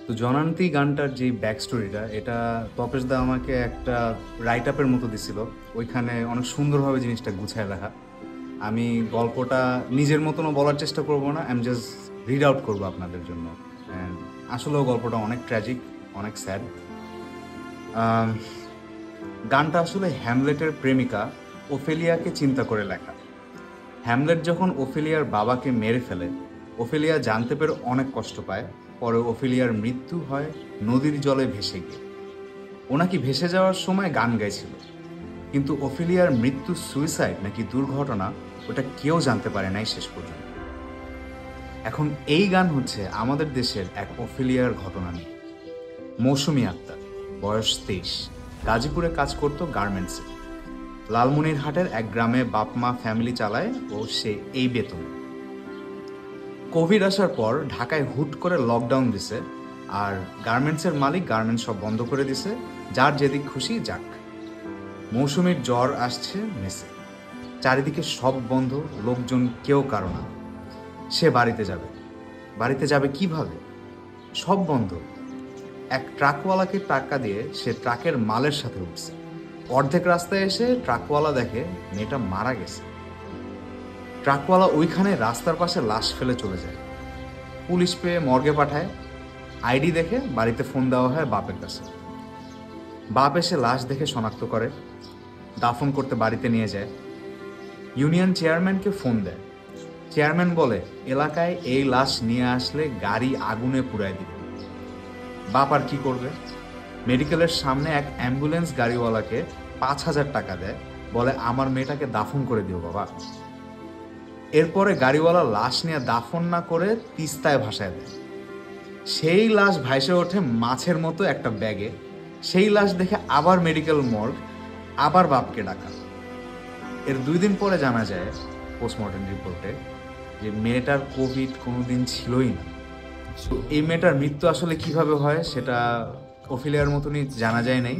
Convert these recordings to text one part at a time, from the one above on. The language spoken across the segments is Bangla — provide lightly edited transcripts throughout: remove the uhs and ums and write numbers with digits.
তো জনান্তি গানটার যে ব্যাক স্টোরিটা, এটা তপেশ দা আমাকে একটা রাইট আপের মতো দিছিল। ওইখানে অনেক সুন্দরভাবে জিনিসটা গুছায় রাখা। আমি গল্পটা নিজের মতনও বলার চেষ্টা করব না, আমি জাস্ট রিড আউট করবো আপনাদের জন্য। অ্যান্ড আসলেও গল্পটা অনেক ট্র্যাজিক, অনেক স্যাড। গানটা আসলে হ্যামলেটের প্রেমিকা ওফেলিয়াকে চিন্তা করে লেখা। হ্যামলেট যখন ওফেলিয়ার বাবাকে মেরে ফেলে, ওফেলিয়া জানতে পেরে অনেক কষ্ট পায়। পরে ওফেলিয়ার মৃত্যু হয় নদীর জলে ভেসে গিয়ে। ও নাকি ভেসে যাওয়ার সময় গান গাইছিল, কিন্তু ওফেলিয়ার মৃত্যু সুইসাইড নাকি দুর্ঘটনা, ওটা কেউ জানতে পারে নাই শেষ পর্যন্ত। এখন এই গান হচ্ছে আমাদের দেশের এক ওফেলিয়ার ঘটনা নিয়ে। মৌসুমী আক্তার, বয়স 23, গাজীপুরে কাজ করত গার্মেন্টসে। লালমনিরহাটের এক গ্রামে বাপ মা ফ্যামিলি চালায় ও সে এই বেতনে। কোভিড আসার পর ঢাকায় হুট করে লকডাউন দিছে, আর গার্মেন্টসের মালিক গার্মেন্টস সব বন্ধ করে দিছে। যার যেদিক খুশি যাক। মৌসুমীর জ্বর আসছে মেসে, চারিদিকে সব বন্ধ, লোকজন কেউ কারো না। সে বাড়িতে যাবে কিভাবে? সব বন্ধ। এক ট্রাকওয়ালাকে টাকা দিয়ে সে ট্রাকের মালের সাথে উঠছে। অর্ধেক রাস্তায় এসে ট্রাকওয়ালা দেখে মেয়েটা মারা গেছে। ট্রাকওয়ালা ওইখানে রাস্তার পাশে লাশ ফেলে চলে যায়। পুলিশ পেয়ে মর্গে পাঠায়। আইডি দেখে বাড়িতে ফোন দেওয়া হয় বাপের কাছে। বাপ এসে লাশ দেখে শনাক্ত করে, দাফন করতে বাড়িতে নিয়ে যায়। ইউনিয়ন চেয়ারম্যানকে ফোন দেয়। চেয়ারম্যান বলে এলাকায় এই লাশ নিয়ে আসলে গাড়ি আগুনে পুড়ায় দিবে। বাপ আর কি করবে? মেডিকেলের সামনে এক অ্যাম্বুলেন্স গাড়িওয়ালাকে 5,000 টাকা দেয়, বলে আমার মেয়েটাকে দাফন করে দিও বাবা। এরপরে গাড়িওয়ালা লাশ নিয়ে দাফন না করে তিস্তায় ভাসায় দেয়। সেই লাশ ভাইসে ওঠে মাছের মতো একটা ব্যাগে। সেই লাশ দেখে আবার মেডিকেল মর্গ, আবার বাপকে ডাকা। এর 2 দিন পরে জানা যায় পোস্টমর্টেম রিপোর্টে যে মেয়েটার কোভিড কোনোদিন ছিলই না। এই মেয়েটার মৃত্যু আসলে কিভাবে হয় সেটা ওফেলিয়ার মতনই জানা যায় নাই।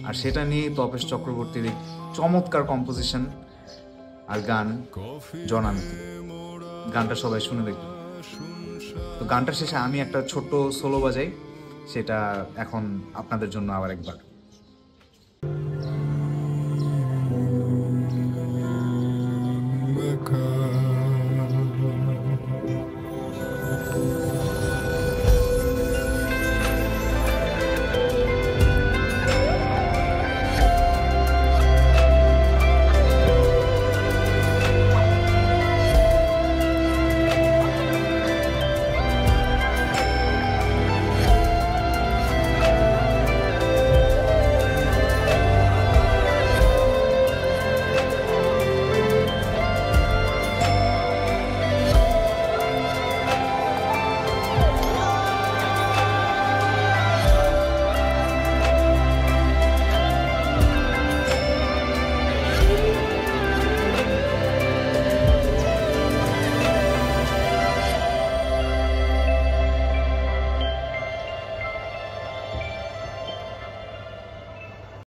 আর সেটা নিয়ে তপেশ চক্রবর্তীর এই চমৎকার কম্পোজিশন আর গান জনান্তি। গানটা সবাই শুনে দেখবেন। তো গানটার শেষে আমি একটা ছোট্ট সোলো বাজাই, সেটা এখন আপনাদের জন্য আবার একবার।